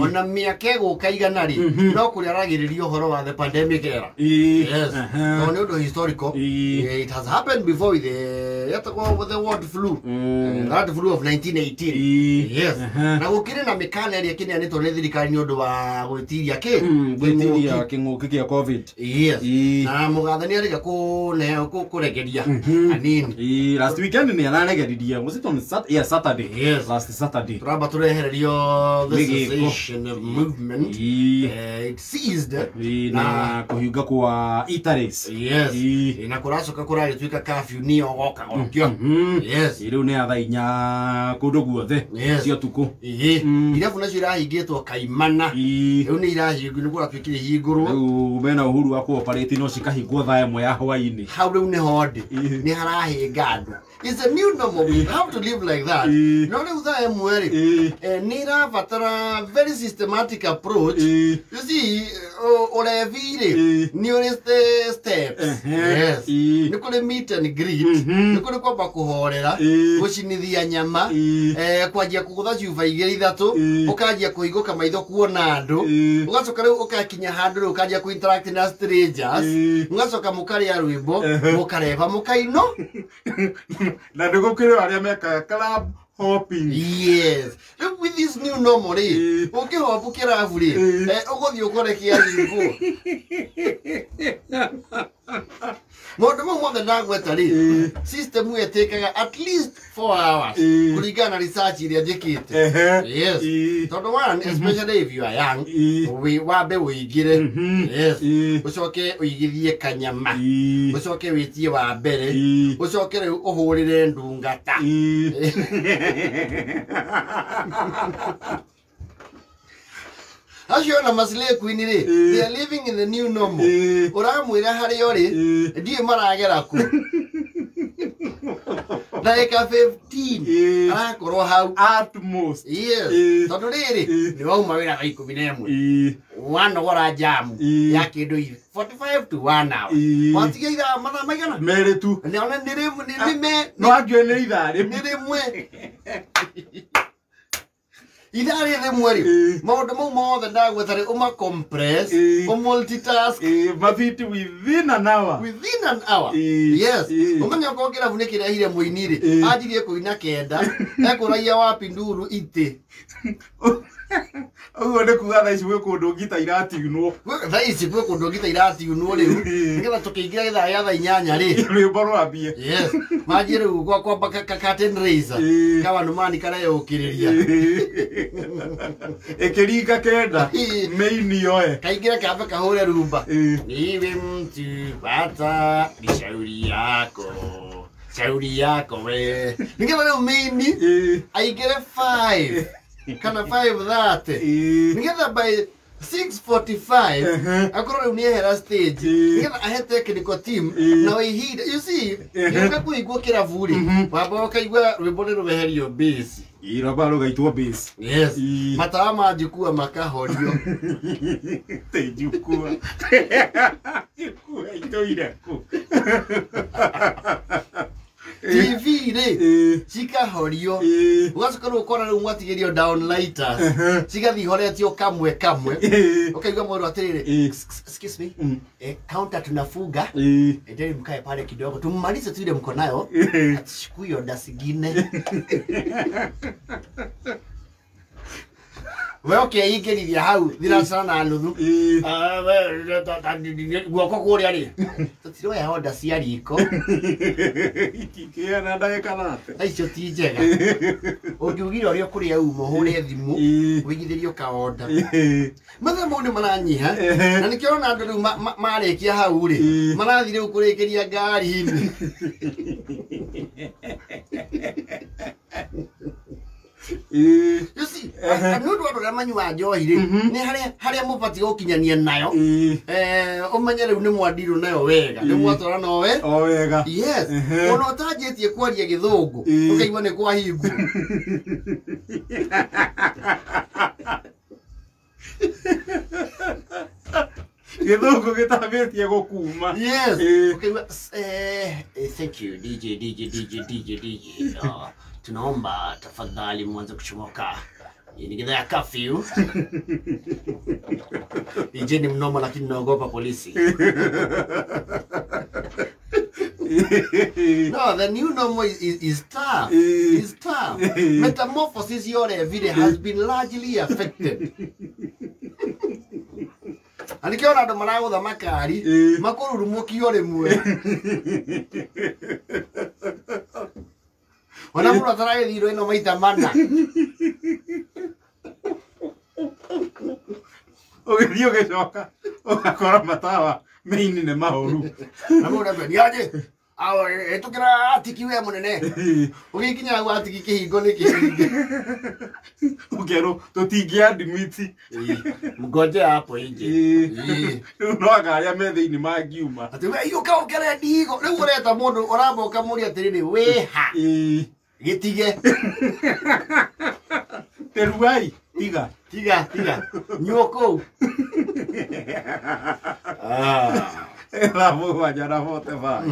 ona miaka gukaigana ri no kuri aragiririo horo wa the pandemic era. Yes. No historical. It has happened before with the world flu. That flu of 1918. Yes. Na gukire na mikana ria kini anito ne thirikari ni undu wa gwitiria gwitiria kinguki kia covid. Yes. Na mugathani ari kuregeria anini. Last weekend ni araregeriria was on Saturday. Yes. Last Saturday. Traba turehererio the cessation of movement. It ceased. Na kuhiuga kwa Italis. Yes. Na kuracoka kurari tuika curfew ni ogoka gokio. Yes. Iriu ni athainya kundu guothe. Cio tuku. Irabu nacio irahingitwo kaimana. Riu ni irahingwo ni kuratwikire hingurwo. Riu mena uhuru wa kuoperate no cikahingwo thaa ĩmwe ya hwaini. Hau riu ni hondi. Ni harahinga andu. It's a new normal. We have to live like that. No riu thaa ĩmwe ri. Ni irabatara very systematic approach. You see, urevire ni uri steps. Yes. Ni kuri meet and greet. Ni kuri kwamba kuhorera, gucinithia nyama, kwanjia kugutha cuba igiri ithatu, ukanjia kuhinguka maitho kuona andu, ugacoka riu ukakinya handu riu ukanjia ku interact na strangers, ugacoka mukaria rwimbo, mukareva mukaino. Na ndugukire aria meka club hopping. Yes. With this new normal, okay, hopu kirabu ri, uguthi ukore kiahingo. Mondo mothe ndagweta ri system we take at least 4 hours kuringana na research iria njikite. Yes. Tondu one, especially if you are young, we wabe uigire. Yes. Ucoke uigithie kanyama. Ucoke witie wa mbere. Ucoke riu uhurire ndungata. As you are Maslay Queen, they are living in the new normal. Uramwira hari ori, ndiye maragera ku. Like a 15. Arakorwo hau at most. Yes. Tondu riri ni wauma wira ga 11. Wanogora jamu ya kindu 45 to 1 hour. Watiga ira mana maigana? Mere tu. Ni ona ni me. No agwe ni ithari. Ni rimwe. Idari rimwe. Maundu mau mothe ndagwetare uma compress, multitask, maviti within an hour. Within an hour. Yes. Umenya ko kira vunikira hire muinire. Ajirie kuina kenda. Ekuraia wa pinduru ite. Ugo ne kuga thaa ici gwe kundu ngita iratiunwo. Thaa ici gwe kundu ngita iratiunwo riu. Nigetha tukiingira githaa ya thaa 8 ri. Rwimbo rwambie. Yes. Majire ugo kwa curtain raiser. Kawa numani kana yokiriria. Ekiringa kenda. Main yoe. Kaingira kabe kahore rumba. Niwe mtu pata bishauri yako. Shauri yako we. Nigetha leo main aigire 5. Kana 5:30. Nigetha by 6:45 akorwo ni hera stage. Nigetha ahe technical team na we hid. You see, nigetha kuigwo kiravuri. Wamba ukaigwa rwimbo ni rubeherio base. Iraba rugaitwo base. Yes. Matawa majukua makahorio. Tejukua. Jukua itoira ku. TV re cikahorio ugacoka ukora riu mwatigirio downlighters cigathi horetio kamwe ukaigwa moro atiriri excuse me counter tunafuga ndio mkae pale kidogo tumalize tu ile mko nayo siku hiyo dasigine wewe ukiingiriria hau thira sana nuthu guoko kuria ri tutiro ya honda cia riko ikikia na ndagika nate aicio ti njega ungiugira uria kuria umo hure thimu wigithirio kaonda matha mau ni maranyiha na nikiona andu riu marikia hau ri marathire ukurikiria ngari-ini You see, nundu andu aria manyua njohi ri ni haria mubati gukinyania nayo umenye riu ni mwandiru nayo wega ni mwatwara no we o wega. Yes. Ona utanjitie kwaria githungu ukaigwa ni kwa hingu Githungu gitabitie gukuma. Yes. Ukaigwa thank you DJ. Tunaomba tafadhali mwanze kuchomoka. Nikidhaya curfew. DJ ni mnoma lakini naogopa polisi. No, the new normal is tough. It's tough. Metamorphosis your everyday has been largely affected. Anikiona ndo marago da makari, makuru muki yore mwe. Wana mura taraye diro eno maita mana. Dio che gioca. Ancora matawa. Meini ne mauru. Amora be yaje. Awo eto kira atiki we munene. Ugikinya wa atiki kihingo ni kihingo. Ukero totingia ndimiti. Mgoje hapo nje. No agaria me thiini mangiuma. Ati we yuka ukere ndigo. Riu ureta mundu uraboka muri atiriri we ha. Gitige. Teruai. Tiga. Nyoko. Era boa, já não vou te vai.